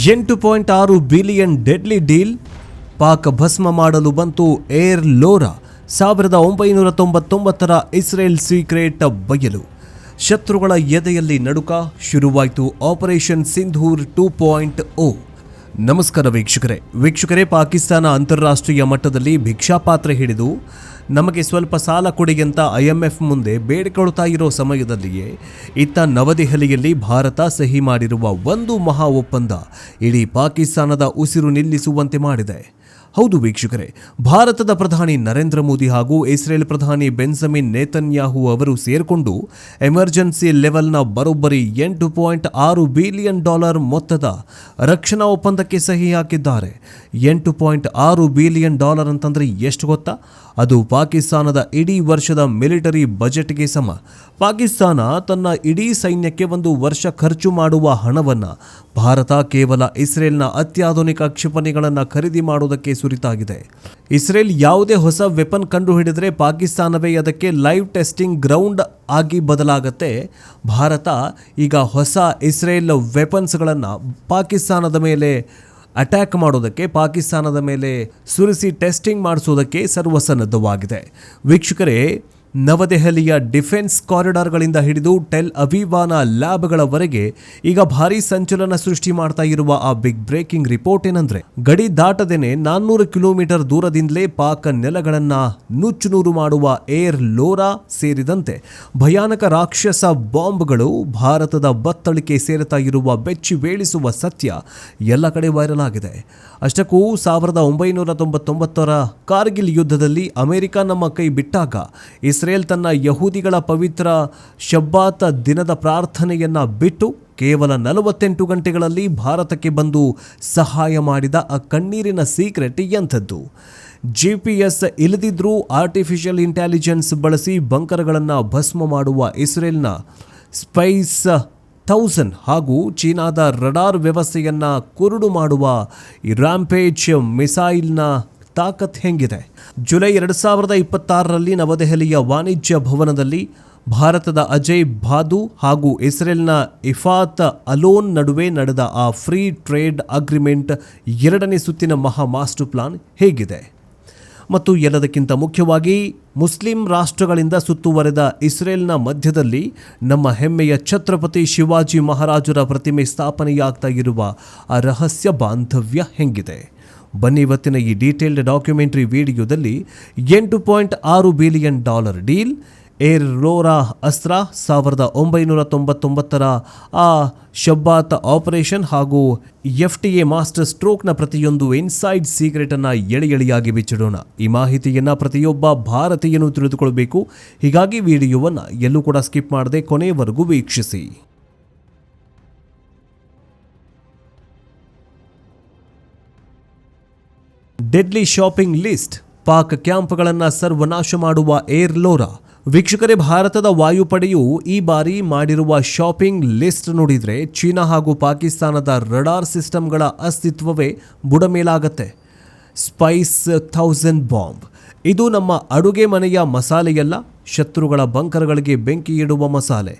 8.6 billion deadly deal. Pak ಭಸ್ಮ ಮಾಡಲು ಬಂತು ಏರ್ ಲೋರಾ. 1999ರ ಇಸ್ರೇಲ್ ಸೀಕ್ರೆಟ್ ಬಯಲು. ಶತ್ರುಗಳ ಎದೆಯಲ್ಲಿ ನಡುಕ. ಶುರುವಾಯಿತು ಆಪರೇಷನ್ ಸಿಂಧೂರ್ 2.0. ನಮಸ್ಕಾರ ವೀಕ್ಷಕರೇ, ಪಾಕಿಸ್ತಾನ ಅಂತಾರಾಷ್ಟ್ರೀಯ ಮಟ್ಟದಲ್ಲಿ ಭಿಕ್ಷಾಪಾತ್ರೆ ಹಿಡಿದು ನಮಗೆ ಸ್ವಲ್ಪ ಸಾಲ ಕೊಡಿ ಅಂತ IMF ಮುಂದೆ ಬೇಡಿಕೊಳ್ಳುತ್ತಾ ಇರೋ ಸಮಯದಲ್ಲಿಯೇ ಇತ್ತ ನವದೆಹಲಿಯಲ್ಲಿ ಭಾರತ ಸಹಿ ಮಾಡಿರುವ ಒಂದು ಮಹಾ ಒಪ್ಪಂದ ಇಡೀ ಪಾಕಿಸ್ತಾನದ ಉಸಿರು ನಿಲ್ಲಿಸುವಂತೆ ಮಾಡಿದೆ. ಹೌದು ವೀಕ್ಷಕರೇ, ಭಾರತದ ಪ್ರಧಾನಿ ನರೇಂದ್ರ ಮೋದಿ ಹಾಗೂ ಇಸ್ರೇಲ್ ಪ್ರಧಾನಿ ಬೆಂಜಮಿನ್ ನೇತನ್ಯಾಹು ಅವರು ಸೇರಿಕೊಂಡು ಎಮರ್ಜೆನ್ಸಿ ಲೆವೆಲ್ನ ಬರೋಬ್ಬರಿ $8.6 ಬಿಲಿಯನ್ ಮೊತ್ತದ ರಕ್ಷಣಾ ಒಪ್ಪಂದಕ್ಕೆ ಸಹಿ ಹಾಕಿದ್ದಾರೆ. $8.6 ಬಿಲಿಯನ್ ಅಂತಂದ್ರೆ ಎಷ್ಟು ಗೊತ್ತಾ? ಅದು ಪಾಕಿಸ್ತಾನದ ಇಡೀ ವರ್ಷದ ಮಿಲಿಟರಿ ಬಜೆಟ್ಗೆ ಸಮ. ಪಾಕಿಸ್ತಾನ ತನ್ನ ಇಡೀ ಸೈನ್ಯಕ್ಕೆ ಒಂದು ವರ್ಷ ಖರ್ಚು ಮಾಡುವ ಹಣವನ್ನು ಭಾರತ ಕೇವಲ ಇಸ್ರೇಲ್ನ ಅತ್ಯಾಧುನಿಕ ಕ್ಷಿಪಣಿಗಳನ್ನು ಖರೀದಿ ಮಾಡುವುದಕ್ಕೆ ಸುರಿತಾಗಿದೆ. ಇಸ್ರೇಲ್ ಯಾವುದೇ ಹೊಸ ವೆಪನ್ ಕಂಡುಹಿಡಿದರೆ ಪಾಕಿಸ್ತಾನವೇ ಅದಕ್ಕೆ ಲೈವ್ ಟೆಸ್ಟಿಂಗ್ ಗ್ರೌಂಡ್ ಆಗಿ ಬದಲಾಗುತ್ತೆ. ಭಾರತ ಈಗ ಹೊಸ ಇಸ್ರೇಲ್ ವೆಪನ್ಸ್ಗಳನ್ನು ಪಾಕಿಸ್ತಾನದ ಮೇಲೆ ಅಟ್ಯಾಕ್ ಮಾಡೋದಕ್ಕೆ, ಪಾಕಿಸ್ತಾನದ ಮೇಲೆ ಸುರಿಸಿ ಟೆಸ್ಟಿಂಗ್ ಮಾಡಿಸೋದಕ್ಕೆ ಸರ್ವಸನ್ನದ್ಧವಾಗಿದೆ. ವೀಕ್ಷಕರೇ, ನವದೆಹಲಿಯ ಡಿಫೆನ್ಸ್ ಕಾರಿಡಾರ್ಗಳಿಂದ ಹಿಡಿದು ಟೆಲ್ ಅವೀವಾನ ಲ್ಯಾಬ್ಗಳವರೆಗೆ ಈಗ ಭಾರೀ ಸಂಚಲನ ಸೃಷ್ಟಿ ಮಾಡ್ತಾ ಇರುವ ಆ ಬಿಗ್ ಬ್ರೇಕಿಂಗ್ ರಿಪೋರ್ಟ್ ಏನಂದ್ರೆ, ಗಡಿ ದಾಟದೇನೆ 400 ಕಿಲೋಮೀಟರ್ ದೂರದಿಂದಲೇ ಪಾಕ್ ನೆಲಗಳನ್ನ ನುಚ್ಚುನೂರು ಮಾಡುವ ಏರ್ ಲೋರಾ ಸೇರಿದಂತೆ ಭಯಾನಕ ರಾಕ್ಷಸ ಬಾಂಬ್ಗಳು ಭಾರತದ ಬತ್ತಳಿಕೆ ಸೇರುತ್ತಾ ಇರುವ ಬೆಚ್ಚಿ ಬೀಳಿಸುವ ಸತ್ಯ ಎಲ್ಲ ಕಡೆ ವೈರಲ್ ಆಗಿದೆ. ಅಷ್ಟಕ್ಕೂ 1999ರ ಕಾರ್ಗಿಲ್ ಯುದ್ಧದಲ್ಲಿ ಅಮೆರಿಕ ನಮ್ಮ ಕೈ ಬಿಟ್ಟಾಗ ಇಸ್ರೇಲ್ ತನ್ನ ಯಹೂದಿಗಳ ಪವಿತ್ರ ಶಬ್ಬಾತ್ ದಿನದ ಪ್ರಾರ್ಥನೆಯನ್ನ ಬಿಟ್ಟು ಕೇವಲ 48 ಗಂಟೆಗಳಲ್ಲಿ ಭಾರತಕ್ಕೆ ಬಂದು ಸಹಾಯ ಮಾಡಿದ ಆ ಕಣ್ಣೀರಿನ ಸೀಕ್ರೆಟ್ ಎಂಥದ್ದು? GPS ಇಲ್ಲದಿದ್ರೂ ಆರ್ಟಿಫಿಷಿಯಲ್ ಇಂಟೆಲಿಜೆನ್ಸ್ ಬಳಸಿ ಬಂಕರ್ಗಳನ್ನು ಭಸ್ಮ ಮಾಡುವ ಇಸ್ರೇಲ್ನ ಸ್ಪೈಸ್ 1000 ಹಾಗೂ ಚೀನಾದ ರಡಾರ್ ವ್ಯವಸ್ಥೆಯನ್ನ ಕುರುಡು ಮಾಡುವ ಈ ರ್ಯಾಂಪೇಜ್ ಮಿಸೈಲ್ನ ತಾಕತ್ ಹೆಂಗಿದೆ? ಜುಲೈ 2026ರಲ್ಲಿ ನವದೆಹಲಿಯ ವಾಣಿಜ್ಯ ಭವನದಲ್ಲಿ ಭಾರತದ ಅಜಯ್ ಭಾದು ಹಾಗೂ ಇಸ್ರೇಲ್ನ ಇಫಾತ್ ಅಲೋನ್ ನಡುವೆ ನಡೆದ ಆ ಫ್ರೀ ಟ್ರೇಡ್ ಅಗ್ರಿಮೆಂಟ್ 2ನೇ ಸುತ್ತಿನ ಮಹಾ ಮಾಸ್ಟರ್ ಪ್ಲಾನ್ ಹೇಗಿದೆ? ಮತ್ತು ಎಲ್ಲದಕ್ಕಿಂತ ಮುಖ್ಯವಾಗಿ ಮುಸ್ಲಿಂ ರಾಷ್ಟ್ರಗಳಿಂದ ಸುತ್ತುವರೆದ ಇಸ್ರೇಲ್ನ ಮಧ್ಯದಲ್ಲಿ ನಮ್ಮ ಹೆಮ್ಮೆಯ ಛತ್ರಪತಿ ಶಿವಾಜಿ ಮಹಾರಾಜರ ಪ್ರತಿಮೆ ಸ್ಥಾಪನೆಯಾಗ್ತಾ ಇರುವ ಆ ರಹಸ್ಯ ಬಾಂಧವ್ಯ ಹೆಂಗಿದೆ? ಬನ್ನಿ ಇವತ್ತಿನ ಈ ಡೀಟೇಲ್ಡ್ ಡಾಕ್ಯುಮೆಂಟರಿ ವಿಡಿಯೋದಲ್ಲಿ $8.6 ಬಿಲಿಯನ್ ಡೀಲ್, ಏರ್ ಲೋರಾ ಅಸ್ತ್ರ, 1999ರ ಆ ಶಬ್ಬಾತ್ ಆಪರೇಷನ್ ಹಾಗೂ FTA ಮಾಸ್ಟರ್ ಸ್ಟ್ರೋಕ್ನ ಪ್ರತಿಯೊಂದು ಇನ್ಸೈಡ್ ಸೀಕ್ರೆಟನ್ನು ಎಳೆಯಾಗಿ ಬಿಚ್ಚಿಡೋಣ. ಈ ಮಾಹಿತಿಯನ್ನು ಪ್ರತಿಯೊಬ್ಬ ಭಾರತೀಯನು ತಿಳಿದುಕೊಳ್ಳಬೇಕು. ಹೀಗಾಗಿ ವಿಡಿಯೋವನ್ನು ಎಲ್ಲೂ ಕೂಡ ಸ್ಕಿಪ್ ಮಾಡದೆ ಕೊನೆಯವರೆಗೂ ವೀಕ್ಷಿಸಿ. Deadly shopping list. ಪಾಕ್ ಕ್ಯಾಂಪ್ಗಳನ್ನು ಸರ್ವನಾಶ ಮಾಡುವ ಏರ್ ಲೋರಾ. ವೀಕ್ಷಕರೇ, ಭಾರತದ ವಾಯುಪಡೆಯು ಈ ಬಾರಿ ಮಾಡಿರುವ ಶಾಪಿಂಗ್ ಲಿಸ್ಟ್ ನೋಡಿದರೆ ಚೀನಾ ಹಾಗೂ ಪಾಕಿಸ್ತಾನದ ರಡಾರ್ ಸಿಸ್ಟಮ್ಗಳ ಅಸ್ತಿತ್ವವೇ ಬುಡಮೇಲಾಗತ್ತೆ. Spice 1000 bomb. ಇದು ನಮ್ಮ ಅಡುಗೆ ಮನೆಯ ಮಸಾಲೆಯಲ್ಲ, ಶತ್ರುಗಳ ಬಂಕರ್ಗಳಿಗೆ ಬೆಂಕಿ ಇಡುವ ಮಸಾಲೆ.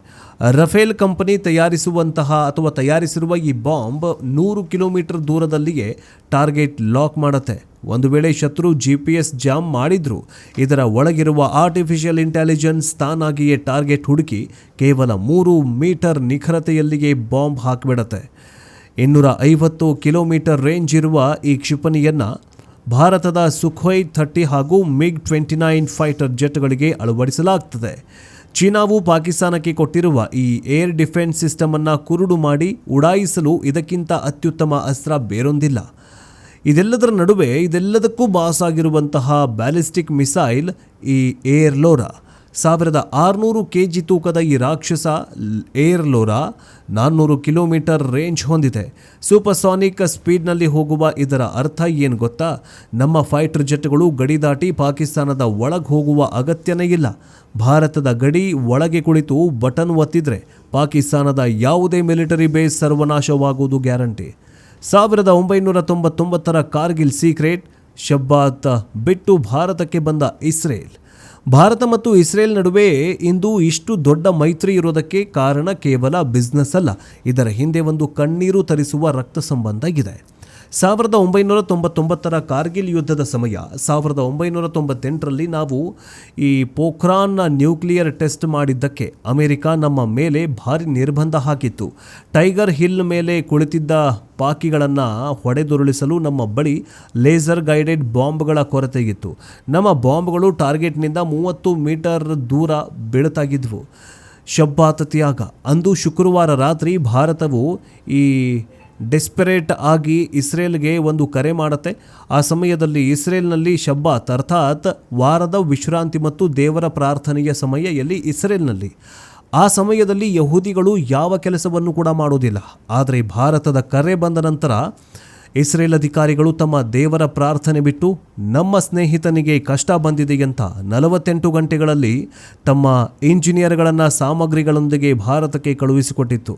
ರಫೇಲ್ ಕಂಪನಿ ತಯಾರಿಸಿರುವ ಈ ಬಾಂಬ್ 100 ಕಿಲೋಮೀಟರ್ ದೂರದಲ್ಲಿಯೇ ಟಾರ್ಗೆಟ್ ಲಾಕ್ ಮಾಡುತ್ತೆ. ಒಂದು ವೇಳೆ ಶತ್ರು GPS ಜಾಮ್ ಮಾಡಿದ್ರು ಇದರ ಒಳಗಿರುವ ಆರ್ಟಿಫಿಷಿಯಲ್ ಇಂಟೆಲಿಜೆನ್ಸ್ ತಾನಾಗಿಯೇ ಟಾರ್ಗೆಟ್ ಹುಡುಕಿ ಕೇವಲ 3 ಮೀಟರ್ ನಿಖರತೆಯಲ್ಲಿಯೇ ಬಾಂಬ್ ಹಾಕಿಬಿಡುತ್ತೆ. 250 ಕಿಲೋಮೀಟರ್ ರೇಂಜ್ ಇರುವ ಈ ಕ್ಷಿಪಣಿಯನ್ನು ಭಾರತದ ಸುಖೋಯ್ 30 ಹಾಗೂ MiG-29 ಫೈಟರ್ ಜೆಟ್ಗಳಿಗೆ ಅಳವಡಿಸಲಾಗ್ತದೆ. ಚೀನಾವು ಪಾಕಿಸ್ತಾನಕ್ಕೆ ಕೊಟ್ಟಿರುವ ಈ ಏರ್ ಡಿಫೆನ್ಸ್ ಸಿಸ್ಟಮ್ ಅನ್ನು ಕುರುಡು ಮಾಡಿ ಉಡಾಯಿಸಲು ಇದಕ್ಕಿಂತ ಅತ್ಯುತ್ತಮ ಅಸ್ತ್ರ ಬೇರೊಂದಿಲ್ಲ. ಇದೆಲ್ಲದರ ನಡುವೆ ಇದೆಲ್ಲದಕ್ಕೂ ಬಾಸ್ ಆಗಿರುವಂತಹ ಬ್ಯಾಲಿಸ್ಟಿಕ್ ಮಿಸೈಲ್ ಈ ಏರ್ ಲೋರಾ. 1600 kg ತೂಕದ ಈ ರಾಕ್ಷಸ ಏರ್ ಲೋರಾ 400 ಕಿಲೋಮೀಟರ್ ರೇಂಜ್ ಹೊಂದಿದೆ. ಸೂಪರ್ಸಾನಿಕ್ ಸ್ಪೀಡ್ನಲ್ಲಿ ಹೋಗುವ ಇದರ ಅರ್ಥ ಏನು ಗೊತ್ತಾ? ನಮ್ಮ ಫೈಟರ್ ಜೆಟ್ಗಳು ಗಡಿ ದಾಟಿ ಪಾಕಿಸ್ತಾನದ ಒಳಗೆ ಹೋಗುವ ಅಗತ್ಯನೇ ಇಲ್ಲ. ಭಾರತದ ಗಡಿ ಒಳಗೆ ಕುಳಿತು ಬಟನ್ ಒತ್ತಿದ್ರೆ ಪಾಕಿಸ್ತಾನದ ಯಾವುದೇ ಮಿಲಿಟರಿ ಬೇಸ್ ಸರ್ವನಾಶವಾಗುವುದು ಗ್ಯಾರಂಟಿ. 1999ರ ಕಾರ್ಗಿಲ್ ಸೀಕ್ರೆಟ್ ಶಬ್ಬಾತ್ ಬಿಟ್ಟು ಭಾರತಕ್ಕೆ ಬಂದ ಇಸ್ರೇಲ್. ಭಾರತ ಮತ್ತು ಇಸ್ರೇಲ್ ನಡುವೆ ಇಂದು ಇಷ್ಟು ದೊಡ್ಡ ಮೈತ್ರಿ ಇರೋದಕ್ಕೆ ಕಾರಣ ಕೇವಲ ಬಿಸ್ನೆಸ್ ಅಲ್ಲ, ಇದರ ಹಿಂದೆ ಒಂದು ಕಣ್ಣೀರು ತರಿಸುವ ರಕ್ತ ಸಂಬಂಧ ಇದೆ. 1999ರ ಕಾರ್ಗಿಲ್ ಯುದ್ಧದ ಸಮಯ, 1998ರಲ್ಲಿ ನಾವು ಈ ಪೋಖ್ರಾನ್ನ ನ್ಯೂಕ್ಲಿಯರ್ ಟೆಸ್ಟ್ ಮಾಡಿದ್ದಕ್ಕೆ ಅಮೆರಿಕ ನಮ್ಮ ಮೇಲೆ ಭಾರಿ ನಿರ್ಬಂಧ ಹಾಕಿತ್ತು. ಟೈಗರ್ ಹಿಲ್ ಮೇಲೆ ಕುಳಿತಿದ್ದ ಪಾಕಿಗಳನ್ನು ಹೊಡೆದುರುಳಿಸಲು ನಮ್ಮ ಬಳಿ ಲೇಸರ್ ಗೈಡೆಡ್ ಬಾಂಬ್ಗಳ ಕೊರತೆಯಿತ್ತು. ನಮ್ಮ ಬಾಂಬ್ಗಳು ಟಾರ್ಗೆಟ್ನಿಂದ 30 ಮೀಟರ್ ದೂರ ಬೀಳುತ್ತಾಗಿದ್ವು. ಶಬ್ಬಾತ್ ತ್ಯಾಗ. ಅಂದು ಶುಕ್ರವಾರ ರಾತ್ರಿ ಭಾರತವು ಈ ಡೆಸ್ಪರೇಟ್ ಆಗಿ ಇಸ್ರೇಲ್ಗೆ ಒಂದು ಕರೆ ಮಾಡುತ್ತೆ. ಆ ಸಮಯದಲ್ಲಿ ಇಸ್ರೇಲ್ನಲ್ಲಿ ಶಬ್ಬಾತ್ ಅರ್ಥಾತ್ ವಾರದ ವಿಶ್ರಾಂತಿ ಮತ್ತು ದೇವರ ಪ್ರಾರ್ಥನೆಯ ಸಮಯ ಎಲ್ಲಿ ಇಸ್ರೇಲ್ನಲ್ಲಿ. ಆ ಸಮಯದಲ್ಲಿ ಯಹೂದಿಗಳು ಯಾವ ಕೆಲಸವನ್ನು ಕೂಡ ಮಾಡೋದಿಲ್ಲ. ಆದರೆ ಭಾರತದ ಕರೆ ಬಂದ ನಂತರ ಇಸ್ರೇಲ್ ಅಧಿಕಾರಿಗಳು ತಮ್ಮ ದೇವರ ಪ್ರಾರ್ಥನೆ ಬಿಟ್ಟು ನಮ್ಮ ಸ್ನೇಹಿತನಿಗೆ ಕಷ್ಟ ಬಂದಿದೆ ಅಂತ 48 ಗಂಟೆಗಳಲ್ಲಿ ತಮ್ಮ ಇಂಜಿನಿಯರ್ಗಳನ್ನು ಸಾಮಗ್ರಿಗಳೊಂದಿಗೆ ಭಾರತಕ್ಕೆ ಕಳುಹಿಸಿಕೊಟ್ಟಿತ್ತು.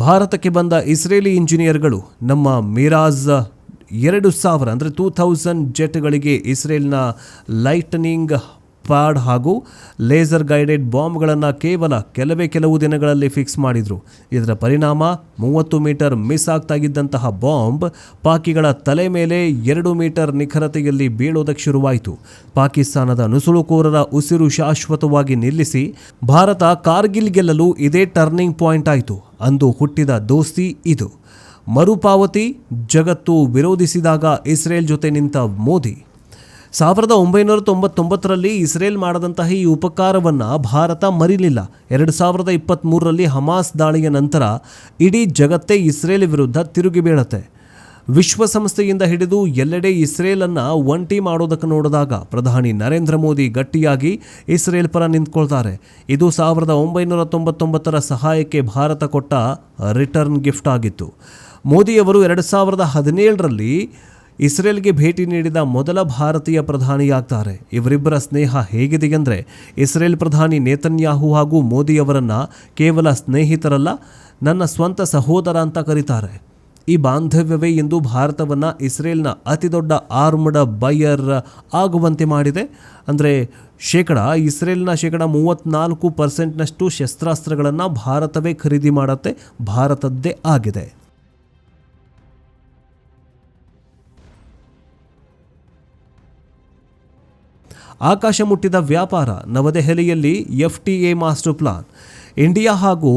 ಭಾರತಕ್ಕೆ ಬಂದ ಇಸ್ರೇಲಿ ಇಂಜಿನಿಯರ್ಗಳು ನಮ್ಮ ಮಿರಾಜ್ 2000 ಅಂದರೆ 2000 ಜೆಟ್ಗಳಿಗೆ ಇಸ್ರೇಲ್ನ ಲೈಟ್ನಿಂಗ್ ಪ್ಯಾಡ್ ಹಾಗೂ ಲೇಸರ್ ಗೈಡೆಡ್ ಬಾಂಬ್ಗಳನ್ನು ಕೇವಲ ಕೆಲವು ದಿನಗಳಲ್ಲಿ ಫಿಕ್ಸ್ ಮಾಡಿದರು. ಇದರ ಪರಿಣಾಮ 30 ಮೀಟರ್ ಮಿಸ್ ಆಗ್ತಾಗಿದ್ದಂತಹ ಬಾಂಬ್ ಪಾಕಿಗಳ ತಲೆ ಮೇಲೆ 2 ಮೀಟರ್ ನಿಖರತೆಯಲ್ಲಿ ಬೀಳೋದಕ್ಕೆ ಶುರುವಾಯಿತು. ಪಾಕಿಸ್ತಾನದ ನುಸುಳುಕೋರರ ಉಸಿರು ಶಾಶ್ವತವಾಗಿ ನಿಲ್ಲಿಸಿ ಭಾರತ ಕಾರ್ಗಿಲ್ ಗೆಲ್ಲಲು ಇದೇ ಟರ್ನಿಂಗ್ ಪಾಯಿಂಟ್ ಆಯಿತು. ಅಂದು ಹುಟ್ಟಿದ ದೋಸ್ತಿ ಇದು. ಮರುಪಾವತಿ. ಜಗತ್ತು ವಿರೋಧಿಸಿದಾಗ ಇಸ್ರೇಲ್ ಜೊತೆ ನಿಂತ ಮೋದಿ. 1999ರಲ್ಲಿ ಇಸ್ರೇಲ್ ಮಾಡದಂತಹ ಈ ಉಪಕಾರವನ್ನು ಭಾರತ ಮರಿಲಿಲ್ಲ. 2023ರಲ್ಲಿ ಹಮಾಸ್ ದಾಳಿಯ ನಂತರ ಇಡೀ ಜಗತ್ತೇ ಇಸ್ರೇಲ್ ವಿರುದ್ಧ ತಿರುಗಿ ಬೀಳುತ್ತೆ. ವಿಶ್ವಸಂಸ್ಥೆಯಿಂದ ಹಿಡಿದು ಎಲ್ಲೆಡೆ ಇಸ್ರೇಲನ್ನು ಒಂಟಿ ಮಾಡೋದಕ್ಕೆ ನೋಡಿದಾಗ ಪ್ರಧಾನಿ ನರೇಂದ್ರ ಮೋದಿ ಗಟ್ಟಿಯಾಗಿ ಇಸ್ರೇಲ್ ಪರ ನಿಂತ್ಕೊಳ್ತಾರೆ. ಇದು 1999ರ ಸಹಾಯಕ್ಕೆ ಭಾರತ ಕೊಟ್ಟ ರಿಟರ್ನ್ ಗಿಫ್ಟ್ ಆಗಿತ್ತು. ಮೋದಿಯವರು 2017ರಲ್ಲಿ ಇಸ್ರೇಲ್ಗೆ ಭೇಟಿ ನೀಡಿದ ಮೊದಲ ಭಾರತೀಯ ಪ್ರಧಾನಿಯಾಗ್ತಾರೆ. ಇವರಿಬ್ಬರ ಸ್ನೇಹ ಹೇಗಿದೆ ಅಂದರೆ ಇಸ್ರೇಲ್ ಪ್ರಧಾನಿ ನೇತನ್ಯಾಹು ಹಾಗೂ ಮೋದಿಯವರನ್ನು ಕೇವಲ ಸ್ನೇಹಿತರಲ್ಲ, ನನ್ನ ಸ್ವಂತ ಸಹೋದರ ಅಂತ ಕರೀತಾರೆ. ಈ ಬಾಂಧವ್ಯವೇ ಇಂದು ಭಾರತವನ್ನು ಇಸ್ರೇಲ್ನ ಅತಿದೊಡ್ಡ ಆರ್ಮ್ಡ್ ಬೈಯರ್ ಆಗುವಂತೆ ಮಾಡಿದೆ. ಅಂದರೆ ಇಸ್ರೇಲ್ನ 34% ಶಸ್ತ್ರಾಸ್ತ್ರಗಳನ್ನು ಭಾರತವೇ ಖರೀದಿ ಮಾಡುತ್ತೆ, ಭಾರತದ್ದೇ ಆಗಿದೆ. ಆಕಾಶ ಮುಟ್ಟಿದ ವ್ಯಾಪಾರ. ನವದೆಹಲಿಯಲ್ಲಿ FTA ಮಾಸ್ಟರ್ ಪ್ಲಾನ್. ಇಂಡಿಯಾ ಹಾಗೂ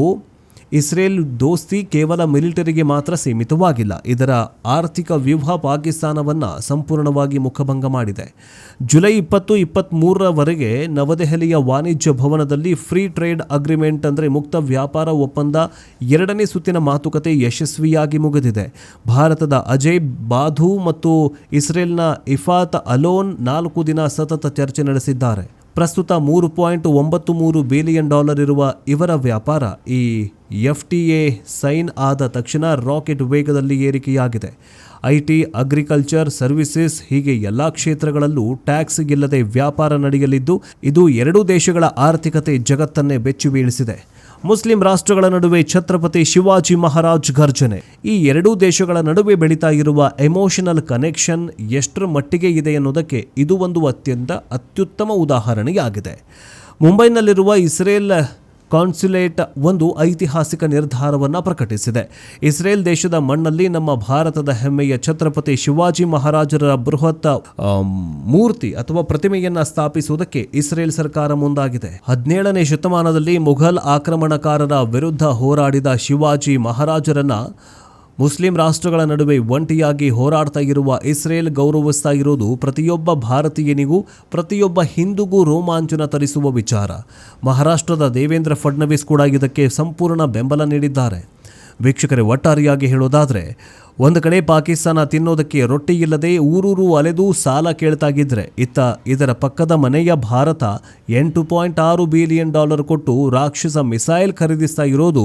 ಇಸ್ರೇಲ್ ದೋಸ್ತಿ ಕೇವಲ ಮಿಲಿಟರಿಗೆ ಮಾತ್ರ ಸೀಮಿತವಾಗಿಲ್ಲ. ಇದರ ಆರ್ಥಿಕ ವ್ಯೂಹ ಪಾಕಿಸ್ತಾನವನ್ನು ಸಂಪೂರ್ಣವಾಗಿ ಮುಖಭಂಗ ಮಾಡಿದೆ. ಜುಲೈ 20-23ರವರೆಗೆ ನವದೆಹಲಿಯ ವಾಣಿಜ್ಯ ಭವನದಲ್ಲಿ ಫ್ರೀ ಟ್ರೇಡ್ ಅಗ್ರಿಮೆಂಟ್ ಅಂದರೆ ಮುಕ್ತ ವ್ಯಾಪಾರ ಒಪ್ಪಂದ 2ನೇ ಸುತ್ತಿನ ಮಾತುಕತೆ ಯಶಸ್ವಿಯಾಗಿ ಮುಗಿದಿದೆ. ಭಾರತದ ಅಜಯ್ ಬಾಧು ಮತ್ತು ಇಸ್ರೇಲ್ನ ಇಫಾತ್ ಅಲೋನ್ 4 ದಿನ ಸತತ ಚರ್ಚೆ ನಡೆಸಿದ್ದಾರೆ. ಪ್ರಸ್ತುತ $3.93 ಬಿಲಿಯನ್ ಇರುವ ಇವರ ವ್ಯಾಪಾರ ಈ FTA ಸೈನ್ ಆದ ತಕ್ಷಣ ರಾಕೆಟ್ ವೇಗದಲ್ಲಿ ಏರಿಕೆಯಾಗಿದೆ. IT, ಅಗ್ರಿಕಲ್ಚರ್, ಸರ್ವಿಸಸ್ ಹೀಗೆ ಎಲ್ಲ ಕ್ಷೇತ್ರಗಳಲ್ಲೂ ಟ್ಯಾಕ್ಸ್ ಇಲ್ಲದೆ ವ್ಯಾಪಾರ ನಡೆಯಲಿದ್ದು ಇದು ಎರಡೂ ದೇಶಗಳ ಆರ್ಥಿಕತೆ ಜಗತ್ತನ್ನೇ ಬೆಚ್ಚಿ ಬೀಳಿಸಿದೆ. ಮುಸ್ಲಿಂ ರಾಷ್ಟ್ರಗಳ ನಡುವೆ ಛತ್ರಪತಿ ಶಿವಾಜಿ ಮಹಾರಾಜ್ ಘರ್ಜನೆ. ಈ ಎರಡೂ ದೇಶಗಳ ನಡುವೆ ಬೆಳೀತಾ ಇರುವ ಎಮೋಷನಲ್ ಕನೆಕ್ಷನ್ ಎಷ್ಟರ ಮಟ್ಟಿಗೆ ಇದೆ ಅನ್ನೋದಕ್ಕೆ ಇದು ಒಂದು ಅತ್ಯುತ್ತಮ ಉದಾಹರಣೆಯಾಗಿದೆ. ಮುಂಬೈನಲ್ಲಿರುವ ಇಸ್ರೇಲ್ ಕಾನ್ಸುಲೇಟ್ ಒಂದು ಐತಿಹಾಸಿಕ ನಿರ್ಧಾರವನ್ನು ಪ್ರಕಟಿಸಿದೆ. ಇಸ್ರೇಲ್ ದೇಶದ ಮಣ್ಣಲ್ಲಿ ನಮ್ಮ ಭಾರತದ ಹೆಮ್ಮೆಯ ಛತ್ರಪತಿ ಶಿವಾಜಿ ಮಹಾರಾಜರ ಬೃಹತ್ ಮೂರ್ತಿ ಅಥವಾ ಪ್ರತಿಮೆಯನ್ನ ಸ್ಥಾಪಿಸುವುದಕ್ಕೆ ಇಸ್ರೇಲ್ ಸರ್ಕಾರ ಮುಂದಾಗಿದೆ. 17ನೇ ಶತಮಾನದಲ್ಲಿ ಮುಘಲ್ ಆಕ್ರಮಣಕಾರರ ವಿರುದ್ಧ ಹೋರಾಡಿದ ಶಿವಾಜಿ ಮಹಾರಾಜರನ್ನ ಮುಸ್ಲಿಂ ರಾಷ್ಟ್ರಗಳ ನಡುವೆ ಒಂಟಿಯಾಗಿ ಹೋರಾಡ್ತಾ ಇರುವ ಇಸ್ರೇಲ್ ಗೌರವಿಸ್ತಾ ಇರೋದು ಪ್ರತಿಯೊಬ್ಬ ಭಾರತೀಯನಿಗೂ ಪ್ರತಿಯೊಬ್ಬ ಹಿಂದೂಗೂ ರೋಮಾಂಚನ ತರಿಸುವ ವಿಚಾರ. ಮಹಾರಾಷ್ಟ್ರದ ದೇವೇಂದ್ರ ಫಡ್ನವೀಸ್ ಕೂಡ ಇದಕ್ಕೆ ಸಂಪೂರ್ಣ ಬೆಂಬಲ ನೀಡಿದ್ದಾರೆ. ವೀಕ್ಷಕರೇ, ಒಟ್ಟಾರೆಯಾಗಿ ಹೇಳೋದಾದರೆ ಒಂದು ಕಡೆ ಪಾಕಿಸ್ತಾನ ತಿನ್ನೋದಕ್ಕೆ ರೊಟ್ಟಿ ಇಲ್ಲದೆ ಊರೂರು ಅಲೆದು ಸಾಲ ಕೇಳ್ತಾಗಿದ್ರೆ, ಇದರ ಪಕ್ಕದ ಮನೆಯ ಭಾರತ $8.6 ಬಿಲಿಯನ್ ಕೊಟ್ಟು ರಾಕ್ಷಸ ಮಿಸೈಲ್ ಖರೀದಿಸ್ತಾ ಇರೋದು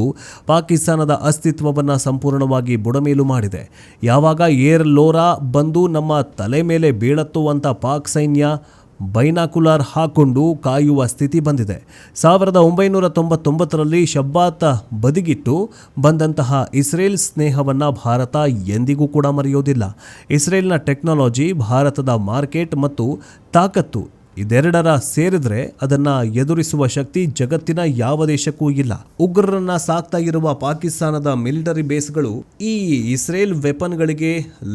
ಪಾಕಿಸ್ತಾನದ ಅಸ್ತಿತ್ವವನ್ನು ಸಂಪೂರ್ಣವಾಗಿ ಬುಡಮೇಲು ಮಾಡಿದೆ. ಯಾವಾಗ ಏರ್ ಲೋರಾ ಬಂದು ನಮ್ಮ ತಲೆ ಮೇಲೆ ಬೀಳತ್ತೋ ಅಂತ ಪಾಕ್ ಸೈನ್ಯ ಬೈನಾಕುಲಾರ್ ಹಾಕೊಂಡು ಕಾಯುವ ಸ್ಥಿತಿ ಬಂದಿದೆ. 1999ರಲ್ಲಿ ಶಬ್ಬಾತ್ ಬದಿಗಿಟ್ಟು ಬಂದಂತಹ ಇಸ್ರೇಲ್ ಸ್ನೇಹವನ್ನು ಭಾರತ ಎಂದಿಗೂ ಕೂಡ ಮರೆಯೋದಿಲ್ಲ. ಇಸ್ರೇಲ್ನ ಟೆಕ್ನಾಲಜಿ, ಭಾರತದ ಮಾರ್ಕೆಟ್ ಮತ್ತು ತಾಕತ್ತು ಇದೆರಡರ ಸೇರಿದ್ರೆ ಅದನ್ನ ಎದುರಿಸುವ ಶಕ್ತಿ ಜಗತ್ತಿನ ಯಾವ ದೇಶಕ್ಕೂ ಇಲ್ಲ. ಉಗ್ರರನ್ನ ಸಾಕ್ತಾ ಇರುವ ಪಾಕಿಸ್ತಾನದ ಮಿಲಿಟರಿ ಬೇಸ್ಗಳು ಈ ಇಸ್ರೇಲ್ ವೆಪನ್ಗಳಿಗೆ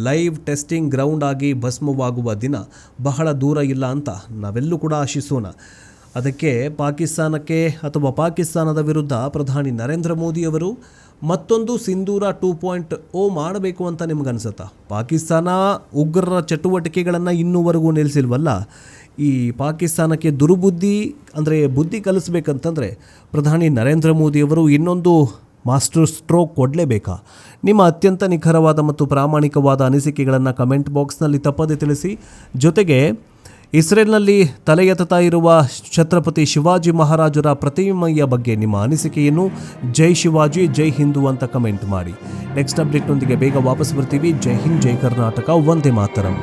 ಲೈವ್ ಟೆಸ್ಟಿಂಗ್ ಗ್ರೌಂಡ್ ಆಗಿ ಭಸ್ಮವಾಗುವ ದಿನ ಬಹಳ ದೂರ ಇಲ್ಲ ಅಂತ ನಾವೆಲ್ಲೂ ಕೂಡ ಆಶಿಸೋಣ. ಅದಕ್ಕೆ ಪಾಕಿಸ್ತಾನಕ್ಕೆ ಅಥವಾ ಪಾಕಿಸ್ತಾನದ ವಿರುದ್ಧ ಪ್ರಧಾನಿ ನರೇಂದ್ರ ಮೋದಿ ಅವರು ಮತ್ತೊಂದು ಸಿಂಧೂರ 2.0 ಮಾಡಬೇಕು ಅಂತ ನಿಮ್ಗನ್ಸುತ್ತಾ? ಪಾಕಿಸ್ತಾನ ಉಗ್ರರ ಚಟುವಟಿಕೆಗಳನ್ನು ಇನ್ನೂವರೆಗೂ ನಿಲ್ಲಿಸಿಲ್ವಲ್ಲ. ಈ ಪಾಕಿಸ್ತಾನಕ್ಕೆ ದುರ್ಬುದ್ಧಿ ಅಂದರೆ ಬುದ್ಧಿ ಕಲಿಸ್ಬೇಕಂತಂದರೆ ಪ್ರಧಾನಿ ನರೇಂದ್ರ ಮೋದಿಯವರು ಇನ್ನೊಂದು ಮಾಸ್ಟರ್ ಸ್ಟ್ರೋಕ್ ಕೊಡಲೇಬೇಕಾ? ನಿಮ್ಮ ಅತ್ಯಂತ ನಿಖರವಾದ ಮತ್ತು ಪ್ರಾಮಾಣಿಕವಾದ ಅನಿಸಿಕೆಗಳನ್ನು ಕಮೆಂಟ್ ಬಾಕ್ಸ್ನಲ್ಲಿ ತಪ್ಪದೆ ತಿಳಿಸಿ. ಜೊತೆಗೆ ಇಸ್ರೇಲ್ನಲ್ಲಿ ತಲೆ ಎತ್ತುತ್ತಾ ಇರುವ ಛತ್ರಪತಿ ಶಿವಾಜಿ ಮಹಾರಾಜರ ಪ್ರತಿಮೆಯ ಬಗ್ಗೆ ನಿಮ್ಮ ಅನಿಸಿಕೆಯನ್ನು ಜೈ ಶಿವಾಜಿ ಜೈ ಹಿಂದೂ ಅಂತ ಕಮೆಂಟ್ ಮಾಡಿ. ನೆಕ್ಸ್ಟ್ ಅಪ್ಡೇಟ್ನೊಂದಿಗೆ ಬೇಗ ವಾಪಸ್ ಬರ್ತೀವಿ. ಜೈ ಹಿಂದ್, ಜೈ ಕರ್ನಾಟಕ, ವಂದೇ ಮಾತರಂ.